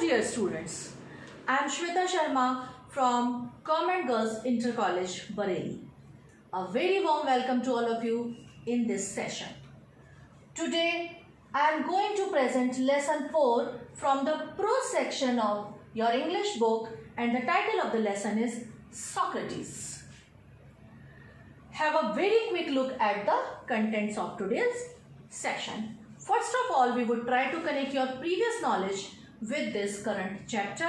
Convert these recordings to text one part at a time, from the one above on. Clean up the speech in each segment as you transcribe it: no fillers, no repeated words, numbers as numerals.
dear students, I am Shweta Sharma from Convent Girls Inter College, Bareilly. A very warm welcome to all of you in this session. Today I am going to present lesson 4 from the prose section of your English book, and the title of the lesson is Socrates. Have a very quick look at the contents of today's session. First of all, we would try to connect your previous knowledge with this current chapter.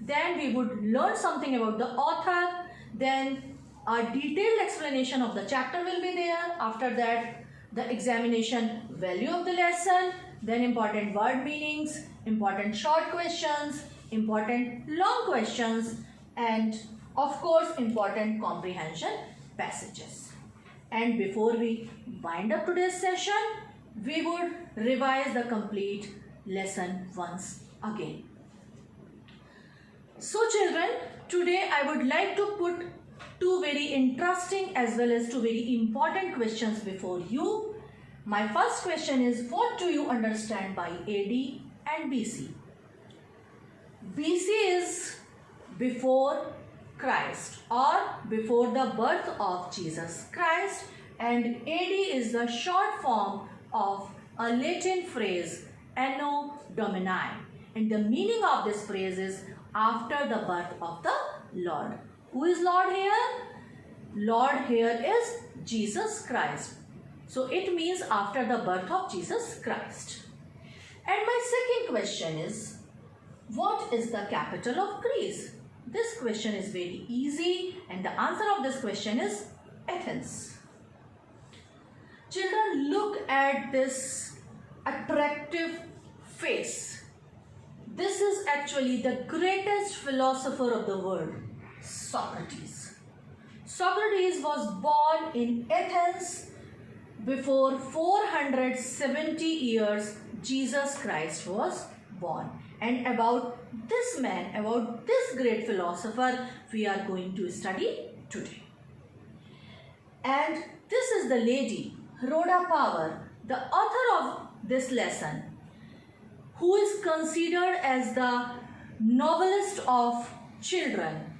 Then we would learn something about the author. Then a detailed explanation of the chapter will be there. After that, the examination value of the lesson. Then important word meanings, important short questions, important long questions, and of course important comprehension passages. And before we wind up today's session, we would revise the complete lesson once again. So children, today I would like to put two very interesting as well as two very important questions before you. My first question is, what do you understand by AD and BC? BC is before Christ or before the birth of Jesus Christ, and AD is the short form of a Latin phrase Anno Domini, and the meaning of this phrase is after the birth of the Lord. Who is Lord here? Lord here is Jesus Christ. So it means after the birth of Jesus Christ. And my second question is, what is the capital of Greece? This question is very easy, and the answer of this question is Athens. Children, look at this attractive face. This is actually the greatest philosopher of the world, Socrates. Socrates was born in Athens before 470 years Jesus Christ was born. And about this man, about this great philosopher, we are going to study today. And this is the lady, Rhoda Power, the author of this lesson, who is considered as the novelist of children,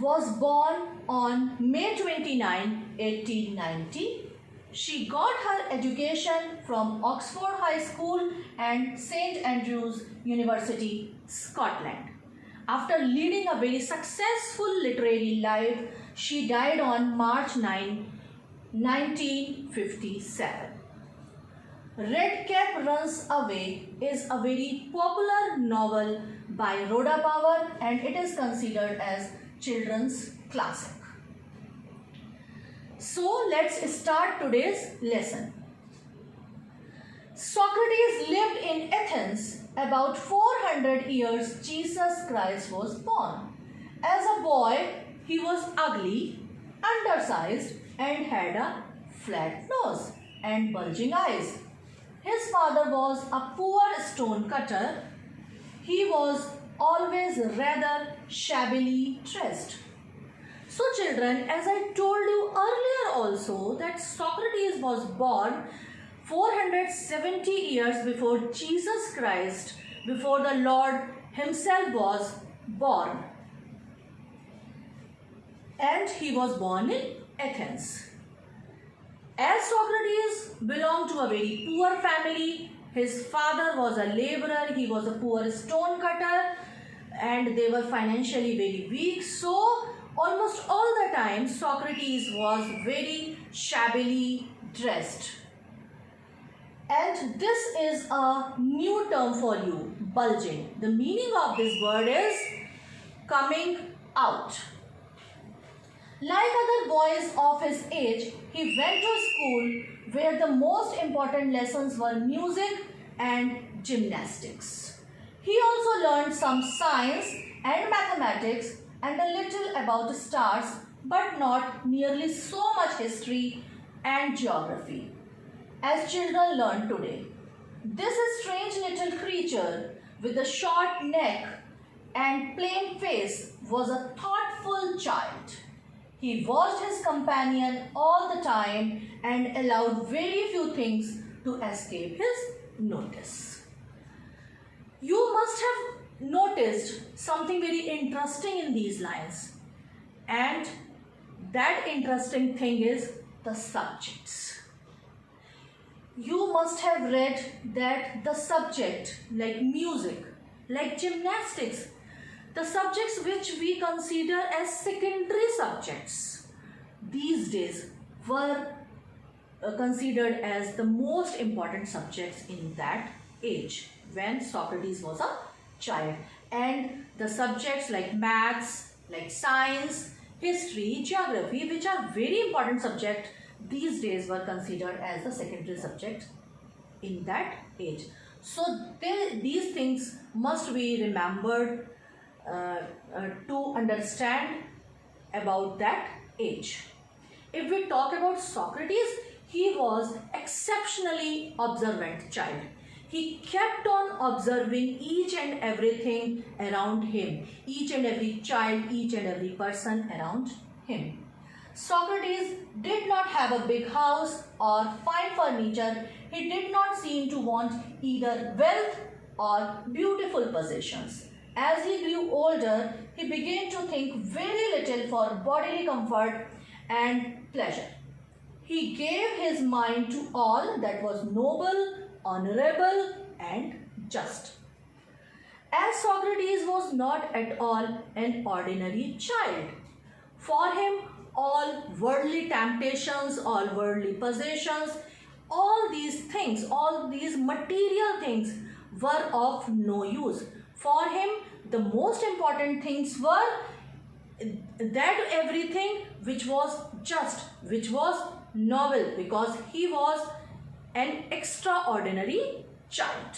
was born on May 29, 1890. She got her education from Oxford High School and St. Andrews University, Scotland. After leading a very successful literary life, she died on March 9, 1957. Red Cap Runs Away is a very popular novel by Rhoda Power, and it is considered as children's classic. So let's start today's lesson. Socrates lived in Athens about 400 years Jesus Christ was born. As a boy, he was ugly, undersized, and had a flat nose and bulging eyes. His father was a poor stone cutter. He was always rather shabbily dressed. So children, as I told you earlier also that Socrates was born 470 years before Jesus Christ, before the Lord himself was born. And he was born in Athens. As Socrates belonged to a very poor family, his father was a laborer, he was a poor stone cutter, and they were financially very weak. So almost all the time Socrates was very shabbily dressed. And this is a new term for you, bulging. The meaning of this word is coming out. Like other boys of his age, he went to school where the most important lessons were music and gymnastics. He also learned some science and mathematics and a little about the stars, but not nearly so much history and geography as children learn today. This strange little creature with a short neck and plain face was a thoughtful child. He watched his companion all the time and allowed very few things to escape his notice. You must have noticed something very interesting in these lines, and that interesting thing is the subjects. You must have read that the subject, like music, like gymnastics, the subjects which we consider as secondary subjects, these days were considered as the most important subjects in that age when Socrates was a child. And the subjects like maths, like science, history, geography, which are very important subjects, these days were considered as the secondary subject in that age. So these things must be remembered to understand about that age. If we talk about Socrates, he was exceptionally observant child. He kept on observing each and everything around him, each and every child, each and every person around him. Socrates did not have a big house or fine furniture. He did not seem to want either wealth or beautiful possessions. As he grew older, he began to think very little for bodily comfort and pleasure. He gave his mind to all that was noble, honorable, and just. As Socrates was not at all an ordinary child. For him, all worldly temptations, all worldly possessions, all these things, all these material things were of no use. For him, the most important things were that everything which was just, which was noble, because he was an extraordinary child.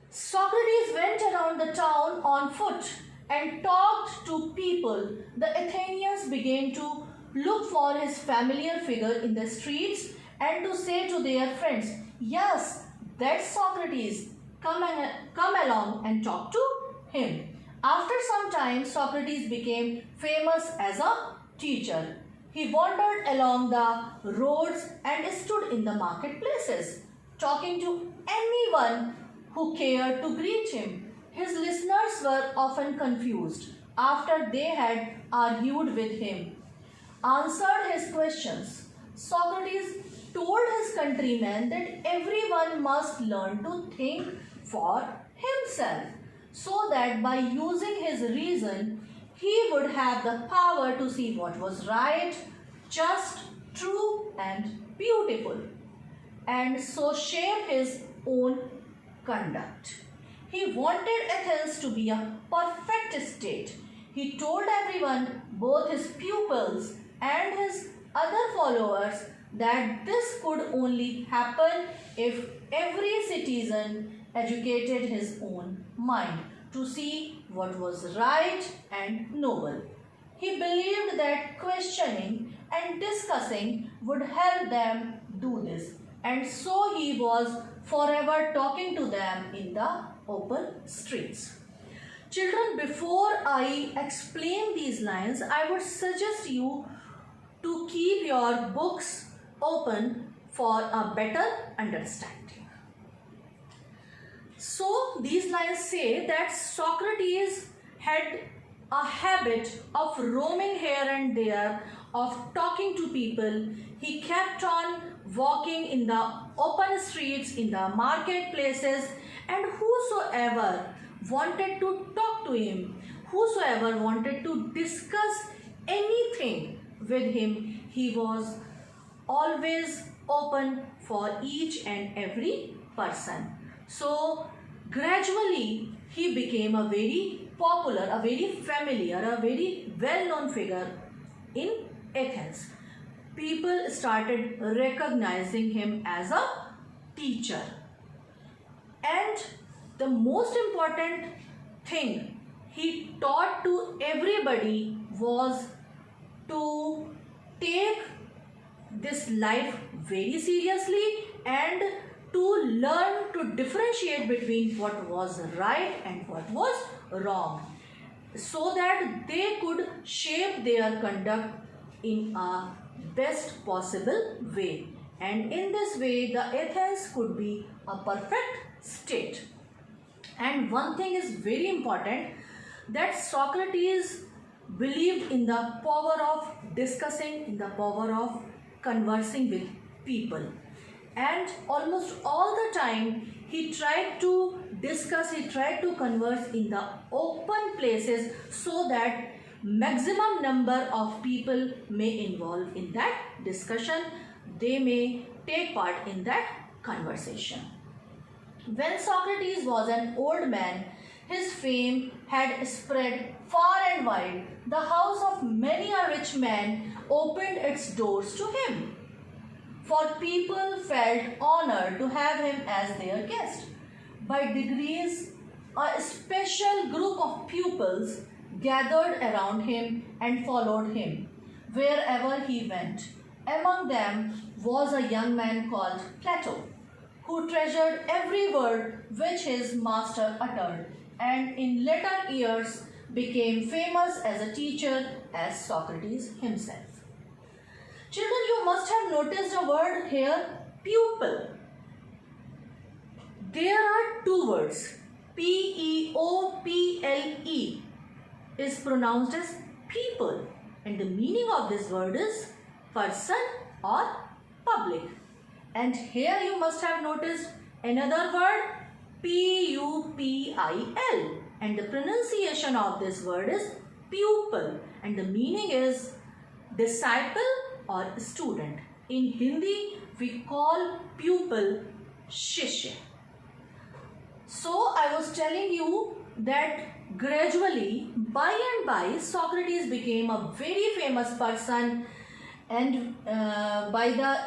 Socrates went around the town on foot and talked to people. The Athenians began to look for his familiar figure in the streets and to say to their friends, "Yes, that's Socrates. Come along and talk to him." After some time, Socrates became famous as a teacher. He wandered along the roads and stood in the marketplaces, talking to anyone who cared to greet him. His listeners were often confused after they had argued with him, answered his questions. Socrates told his countrymen that everyone must learn to think for himself, so that by using his reason, he would have the power to see what was right, just, true, and beautiful, and so shape his own conduct. He wanted Athens to be a perfect state. He told everyone, both his pupils and his other followers, that this could only happen if every citizen educated his own mind to see what was right and noble. He believed that questioning and discussing would help them do this, and so he was forever talking to them in the open streets. Children, before I explain these lines, I would suggest you to keep your books open for a better understanding. So these lines say that Socrates had a habit of roaming here and there, of talking to people. He kept on walking in the open streets, in the marketplaces, and whosoever wanted to talk to him, whosoever wanted to discuss anything with him, he was always open for each and every person. So gradually he became a very popular, a very familiar, a very well-known figure in Athens. People started recognizing him as a teacher. And the most important thing he taught to everybody was to take this life very seriously and to learn to differentiate between what was right and what was wrong, so that they could shape their conduct in a best possible way. and in this way the Athens could be a perfect state. And one thing is very important, that Socrates believed in the power of discussing, in the power of conversing with people. And almost all the time he tried to discuss, he tried to converse in the open places so that maximum number of people may involve in that discussion, they may take part in that conversation. When Socrates was an old man, his fame had spread far and wide. The house of many a rich man opened its doors to him, for people felt honored to have him as their guest. By degrees, a special group of pupils gathered around him and followed him wherever he went. Among them was a young man called Plato, who treasured every word which his master uttered, and in later years became famous as a teacher as Socrates himself. Children, you must have noticed a word here, pupil. There are two words. P-E-O-P-L-E is pronounced as people, and the meaning of this word is person or public. And here you must have noticed another word, P-U-P-I-L, and the pronunciation of this word is pupil, and the meaning is disciple or student. In Hindi, we call pupil shishya. So I was telling you that gradually, by and by, Socrates became a very famous person, and by the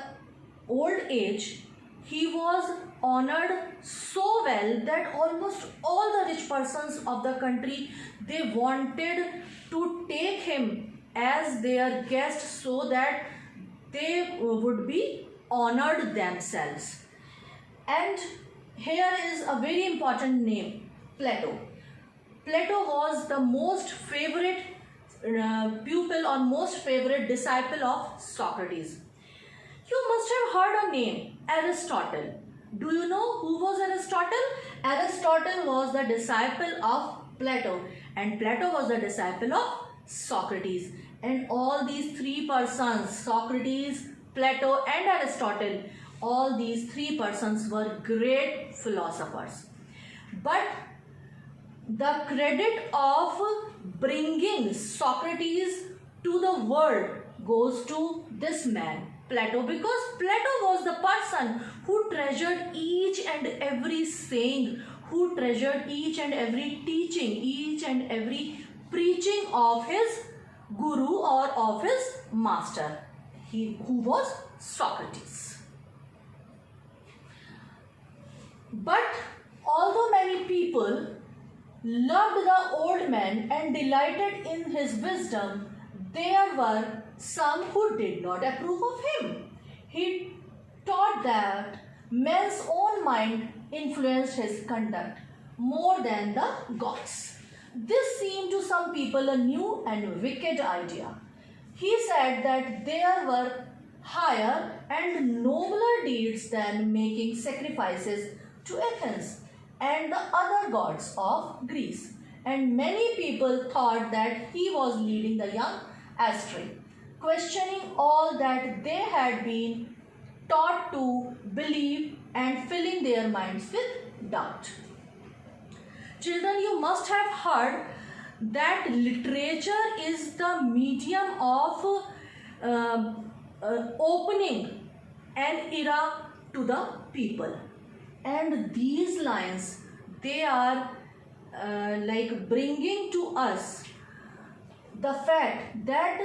old age, he was honored so well that almost all the rich persons of the country, they wanted to take him as their guest so that they would be honored themselves. And here is a very important name, Plato. Plato was the most favorite pupil or most favorite disciple of Socrates. You must have heard a name, Aristotle. Do you know who was Aristotle? Aristotle was the disciple of Plato, and Plato was the disciple of Socrates. And all these three persons, Socrates, Plato and Aristotle, all these three persons were great philosophers. But the credit of bringing Socrates to the world goes to this man, Plato, because Plato was the person who treasured each and every saying, who treasured each and every teaching, each and every preaching of his guru or of his master, who was Socrates. But although many people loved the old man and delighted in his wisdom, there were some who did not approve of him. He taught that man's own mind influenced his conduct more than the gods. This seemed to some people a new and wicked idea. He said that there were higher and nobler deeds than making sacrifices to Athens and the other gods of Greece. And many people thought that he was leading the young astray, questioning all that they had been taught to believe and filling their minds with doubt. Children, you must have heard that literature is the medium of opening an era to the people. And these lines, they are like bringing to us the fact that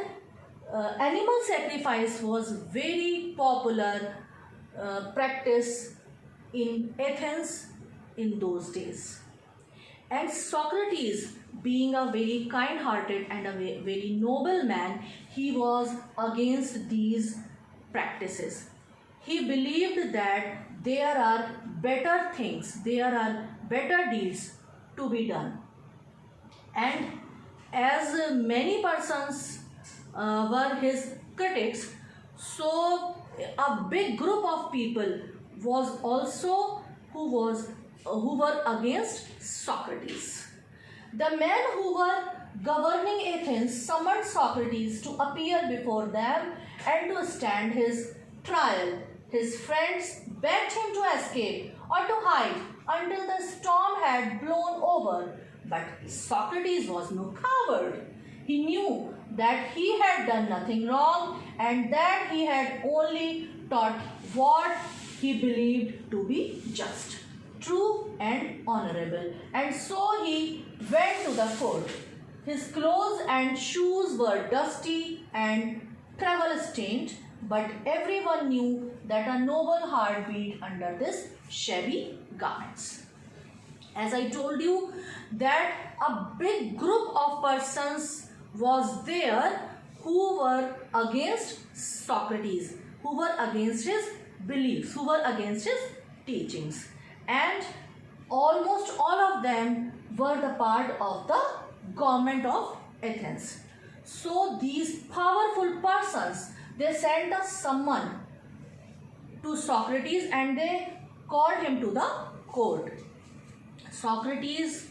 animal sacrifice was very popular practice in Athens in those days. And Socrates, being a very kind-hearted and a very noble man, he was against these practices. He believed that there are better things, there are better deeds to be done. And as many persons were his critics, so a big group of people was also who were against Socrates. The men who were governing Athens summoned Socrates to appear before them and to stand his trial. His friends begged him to escape or to hide until the storm had blown over. But Socrates was no coward. He knew that he had done nothing wrong and that he had only taught what he believed to be just, true and honorable. And so he went to the court. His clothes and shoes were dusty and travel stained, but everyone knew that a noble heart beat under this shabby garments. As I told you, that a big group of persons was there who were against Socrates, who were against his beliefs, who were against his teachings, and almost all of them were the part of the government of Athens. So these powerful persons, they sent a summon to Socrates and they called him to the court. Socrates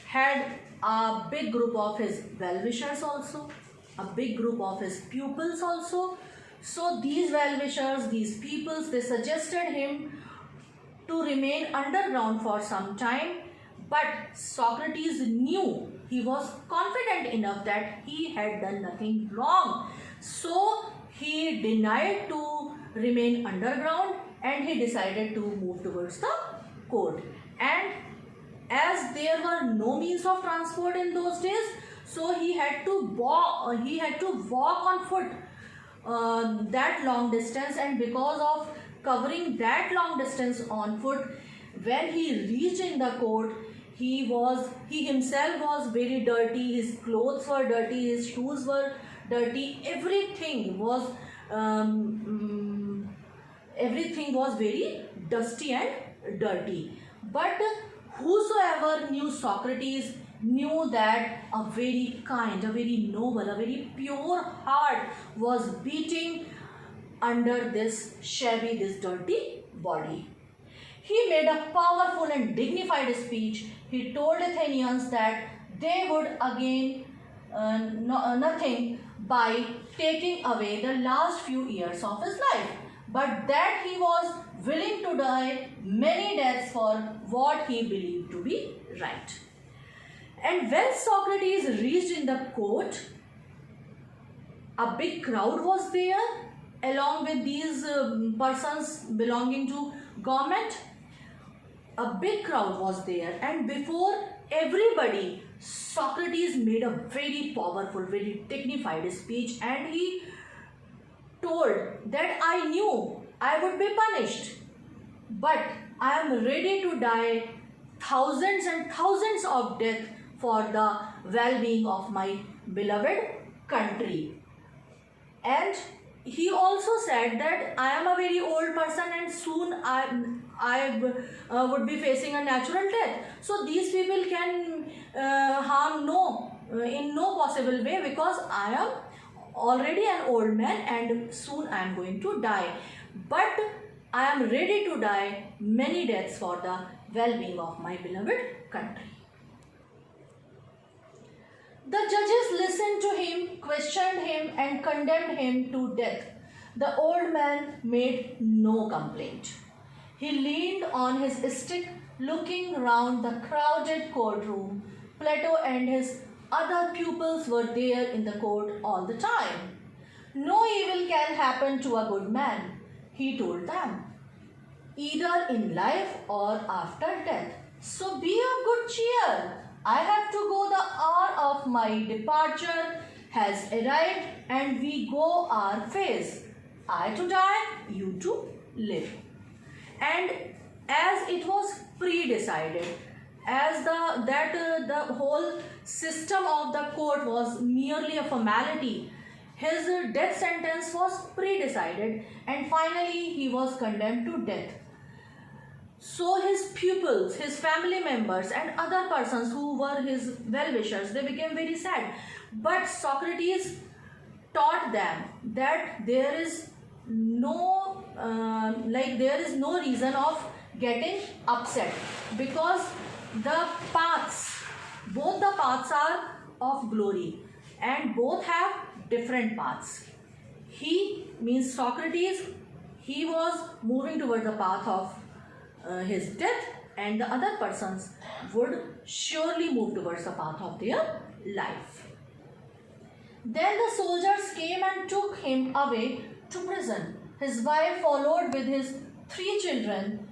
had a big group of his well-wishers also, a big group of his pupils also. So these well-wishers, these pupils, they suggested him to remain underground for some time, but Socrates knew, he was confident enough that he had done nothing wrong. So he denied to remain underground and he decided to move towards the court. And as there were no means of transport in those days, so he had to walk on foot that long distance, and because of covering that long distance on foot, when he reached in the court, he himself was very dirty, his clothes were dirty, his shoes were dirty, everything was very dusty and dirty. But whosoever knew Socrates knew that a very kind, a very noble, a very pure heart was beating under this shabby, this dirty body. He made a powerful and dignified speech. He told Athenians that they would gain nothing by taking away the last few years of his life, but that he was willing to die many deaths for what he believed to be right. And when Socrates reached in the court, a big crowd was there along with these persons belonging to government. A big crowd was there, and before everybody, Socrates made a very powerful, very dignified speech, and he told that I knew I would be punished, but I am ready to die thousands and thousands of deaths for the well-being of my beloved country. And he also said that I am a very old person and soon I would be facing a natural death. So these people can harm in no possible way, because I am already an old man and soon I am going to die. But I am ready to die many deaths for the well-being of my beloved country. The judges listened to him, questioned him and condemned him to death. The old man made no complaint. He leaned on his stick, looking round the crowded courtroom. Plato and his other pupils were there in the court all the time. No evil can happen to a good man, he told them, either in life or after death. So be of good cheer. I have to go. The hour of my departure has arrived and we go our ways. I to die, you to live. And as it was pre-decided, as the whole system of the court was merely a formality, his death sentence was pre-decided and finally he was condemned to death. So his pupils, his family members and other persons who were his well-wishers, they became very sad. But Socrates taught them that there is no like there is no reason of getting upset, because the paths, both the paths are of glory and both have different paths. He means Socrates, he was moving towards the path of his death, and the other persons would surely move towards the path of their life. Then the soldiers came and took him away to prison. His wife followed with his 3 children.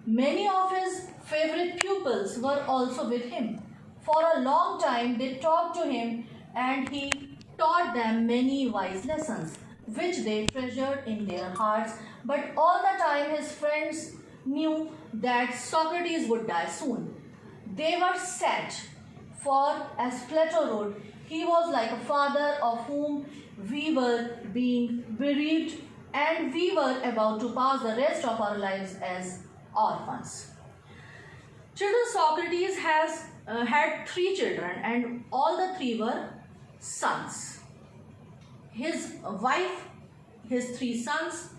Many of his favorite pupils were also with him. For a long time they talked to him, and he taught them many wise lessons, which they treasured in their hearts. But all the time his friends knew that Socrates would die soon. They were sad, for as Plato wrote, he was like a father of whom we were being bereaved, and we were about to pass the rest of our lives as orphans. Children, Socrates has had 3 children, and all the 3 were sons. His wife, his 3 sons,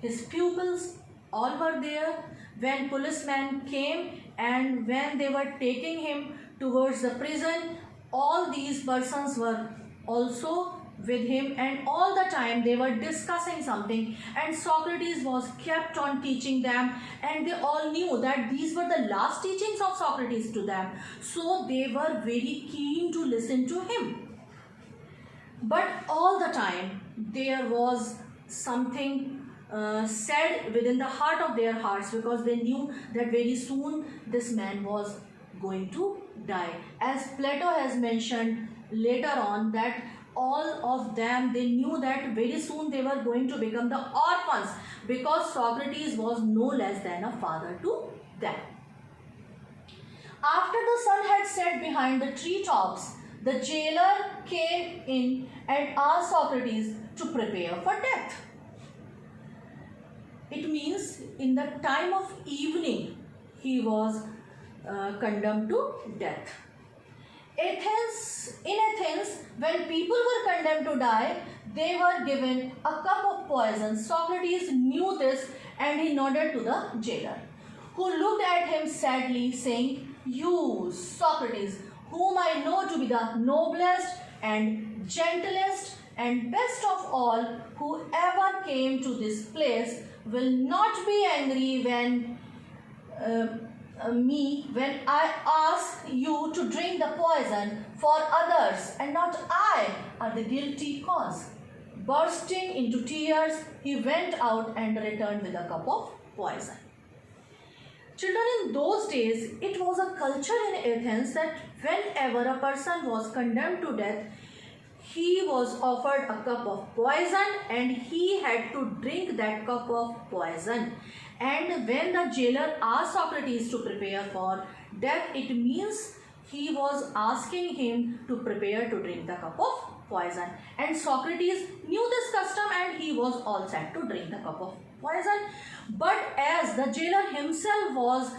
his pupils, all were there. When policemen came and when they were taking him towards the prison, all these persons were also with him, and all the time they were discussing something, and Socrates was kept on teaching them, and they all knew that these were the last teachings of Socrates to them, so they were very keen to listen to him. But all the time there was something said within the heart of their hearts, because they knew that very soon this man was going to die. As Plato has mentioned later on, that all of them, they knew that very soon they were going to become the orphans, because Socrates was no less than a father to them. After the sun had set behind the treetops, the jailer came in and asked Socrates to prepare for death. It means in the time of evening he was condemned to death. In Athens, when people were condemned to die, they were given a cup of poison. Socrates knew this, and he nodded to the jailer, who looked at him sadly, saying, "You, Socrates, whom I know to be the noblest and gentlest and best of all who ever came to this place, will not be angry when I ask you to drink the poison, for others and not I are the guilty cause." Bursting into tears, he went out and returned with a cup of poison. Children, in those days, it was a culture in Athens that whenever a person was condemned to death, he was offered a cup of poison, and he had to drink that cup of poison. And when the jailer asked Socrates to prepare for death, it means he was asking him to prepare to drink the cup of poison. And Socrates knew this custom, and he was all set to drink the cup of poison. But as the jailer himself was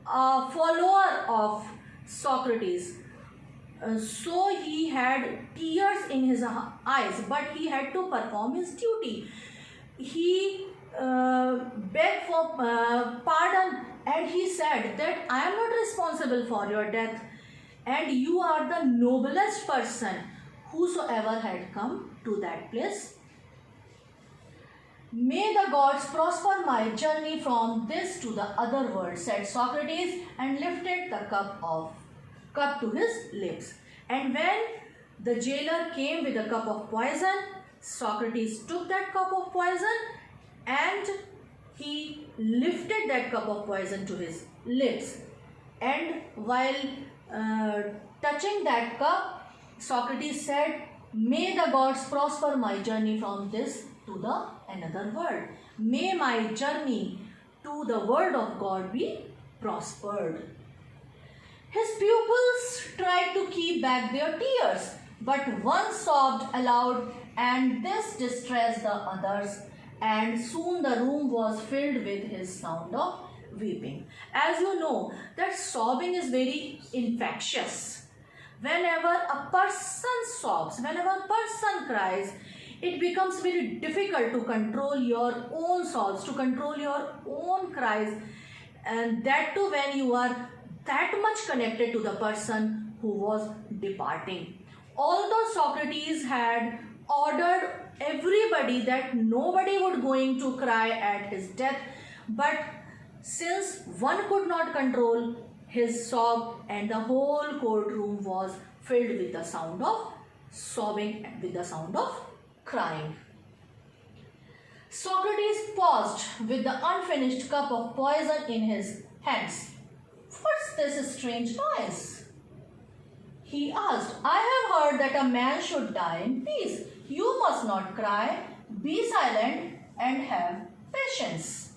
a follower of Socrates, so he had tears in his eyes, but he had to perform his duty. He begged for pardon, and he said that I am not responsible for your death, and you are the noblest person whosoever had come to that place. May the gods prosper my journey from this to the other world, said Socrates, and lifted the cup to his lips. And when the jailer came with a cup of poison, Socrates took that cup of poison and he lifted that cup of poison to his lips. And while touching that cup, Socrates said, "May the gods prosper my journey from this to the another world. May my journey to the world of God be prospered." His pupils tried to keep back their tears, but one sobbed aloud, and this distressed the others, and soon the room was filled with his sound of weeping. As you know, that sobbing is very infectious. Whenever a person sobs, whenever a person cries, it becomes very difficult to control your own sobs, to control your own cries, and that too when you are that much connected to the person who was departing. Although Socrates had ordered everybody that nobody would going to cry at his death, but since one could not control his sob and the whole courtroom was filled with the sound of sobbing and with the sound of crying. Socrates paused with the unfinished cup of poison in his hands. What's this strange noise? He asked. I have heard that a man should die in peace. You must not cry. Be silent and have patience.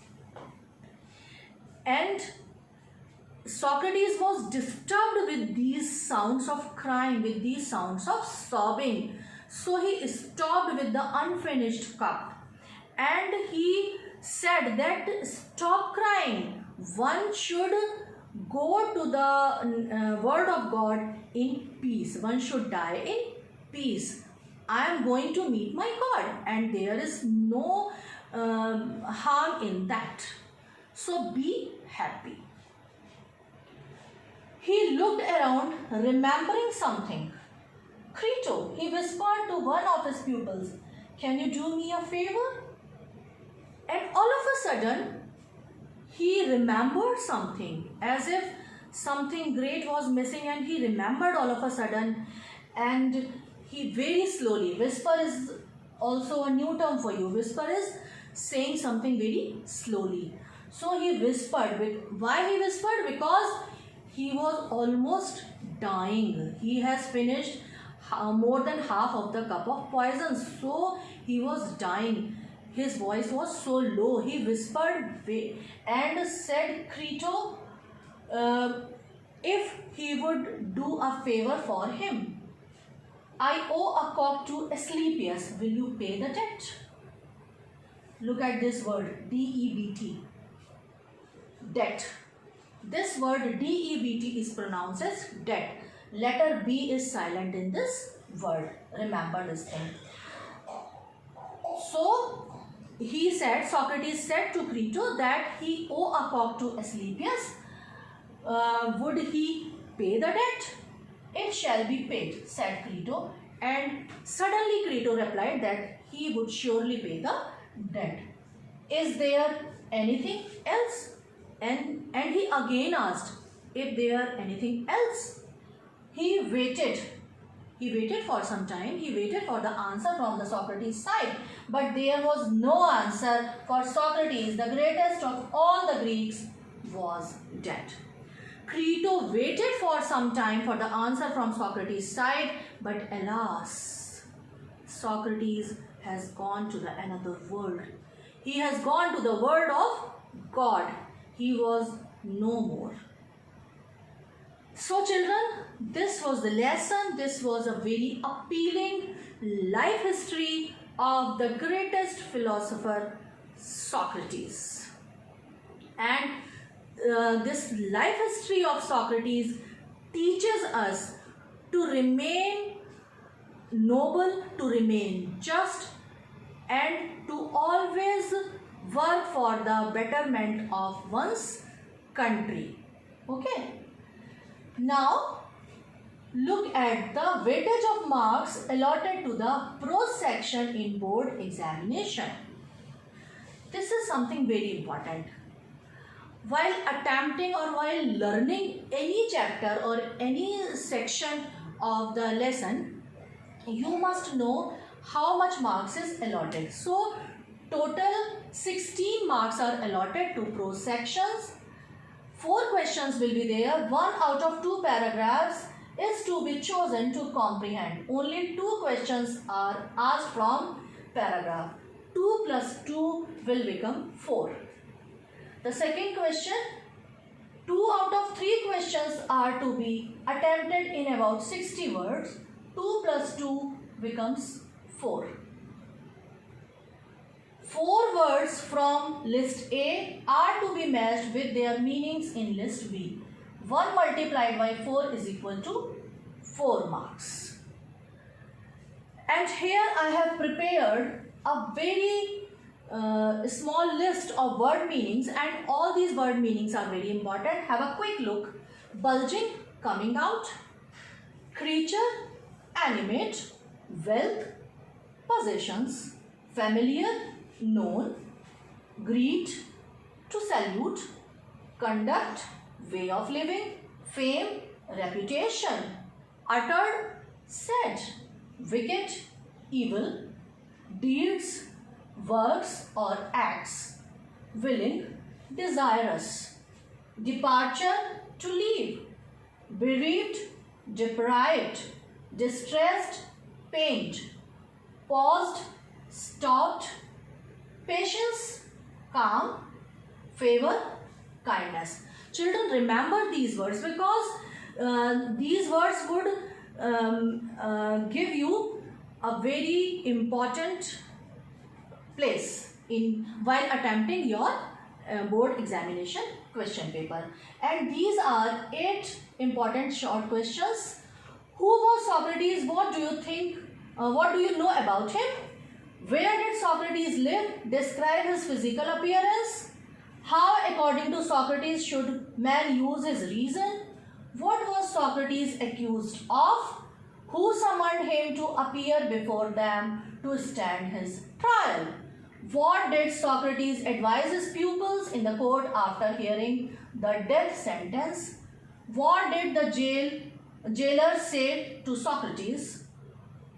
And Socrates was disturbed with these sounds of crying, with these sounds of sobbing. So he stopped with the unfinished cup and he said that stop crying. One should go to the word of God in peace. One should die in peace. I am going to meet my God and there is no harm in that. So be happy. He looked around, remembering something. Crito, he whispered to one of his pupils, can you do me a favor? And all of a sudden, he remembered something, as if something great was missing, and he remembered all of a sudden, and he very slowly, whisper is also a new term for you. Whisper is saying something very slowly. So he whispered. Why he whispered? Because he was almost dying. He has finished more than half of the cup of poison. So he was dying. His voice was so low. He whispered and said, Crito, if he would do a favor for him. I owe a cock to Asclepius. Will you pay the debt? Look at this word, D-E-B-T. Debt. This word D-E-B-T is pronounced as debt. Letter B is silent in this word. Remember this thing. So, Socrates said to Crito that he owe a cock to Asclepius. Would he pay the debt? It shall be paid, said Crito. And suddenly Crito replied that he would surely pay the debt. Is there anything else? And he again asked if there anything else. He waited for some time. He waited for the answer from the Socrates side. But there was no answer, for Socrates, the greatest of all the Greeks, was dead. Crito waited for some time for the answer from Socrates' side, but alas, Socrates has gone to another world. He has gone to the world of God. He was no more. So children, this was the lesson. This was a very appealing life history of the greatest philosopher, Socrates. And this life history of Socrates teaches us to remain noble, to remain just, and to always work for the betterment of one's country. Okay. Now, look at the weightage of marks allotted to the prose section in board examination. This is something very important. While attempting or while learning any chapter or any section of the lesson, you must know how much marks is allotted. So, total 16 marks are allotted to prose sections. 4 questions will be there. 1 out of 2 paragraphs is to be chosen to comprehend. Only 2 questions are asked from paragraph. 2 plus 2 will become 4. The second question, 2 out of 3 questions are to be attempted in about 60 words. 2 plus 2 becomes 4. 4 words from list A are to be matched with their meanings in list B. 1 multiplied by 4 is equal to 4 marks. And here I have prepared a very small list of word meanings, and all these word meanings are very important. Have a quick look. Bulging, coming out. Creature, animate. Wealth, possessions. Familiar, known. Greet, to salute. Conduct, way of living. Fame, reputation. Uttered, said. Wicked, evil. Deeds, works or acts. Willing, desirous. Departure, to leave. Bereaved, deprived. Distressed, pained. Paused, stopped. Patience, calm. Favor, kindness. Children, remember these words, because these words would give you a very important place in while attempting your board examination question paper. And these are 8 important short questions. Who was Socrates? What do you think? What do you know about him? Where did Socrates live? Describe his physical appearance. How, according to Socrates, should man use his reason? What was Socrates accused of? Who summoned him to appear before them to stand his trial? What did Socrates advise his pupils in the court after hearing the death sentence? What did the jailer say to Socrates?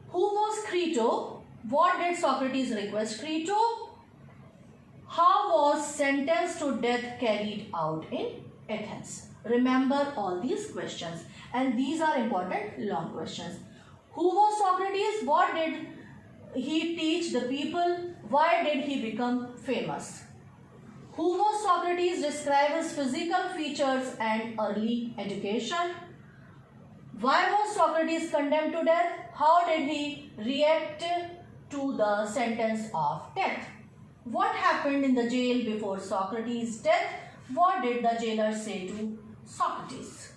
Who was Crito? What did Socrates request Crito? How was sentence to death carried out in Athens? Remember all these questions, and these are important long questions. Who was Socrates? What did he teach the people? Why did he become famous? Who was Socrates? Describe his physical features and early education. Why was Socrates condemned to death? How did he react to the sentence of death? What happened in the jail before Socrates' death? What did the jailer say to Socrates?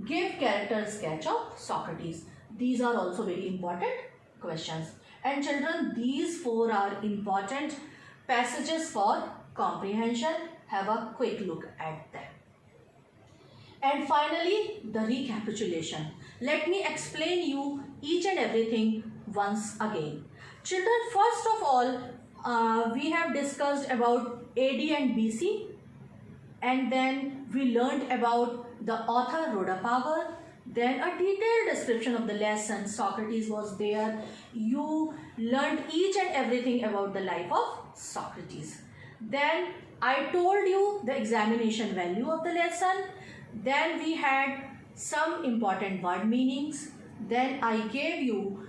Give character sketch of Socrates. These are also very important questions. And children, these 4 are important passages for comprehension. Have a quick look at them. And finally, the recapitulation. Let me explain you each and everything once again. Children, first of all, we have discussed about AD and BC, and then we learned about the author Rhoda Power. Then a detailed description of the lesson. Socrates was there. You learned each and everything about the life of Socrates. Then I told you the examination value of the lesson. Then we had some important word meanings. Then I gave you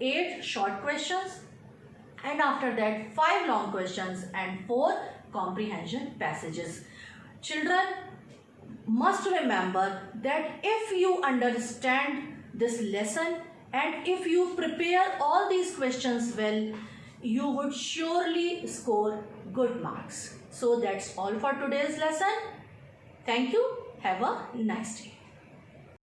8 short questions. And after that 5 long questions and 4 comprehension passages. Children must remember that if you understand this lesson and if you prepare all these questions well, you would surely score good marks. So that's all for today's lesson. Thank you. Have a nice day.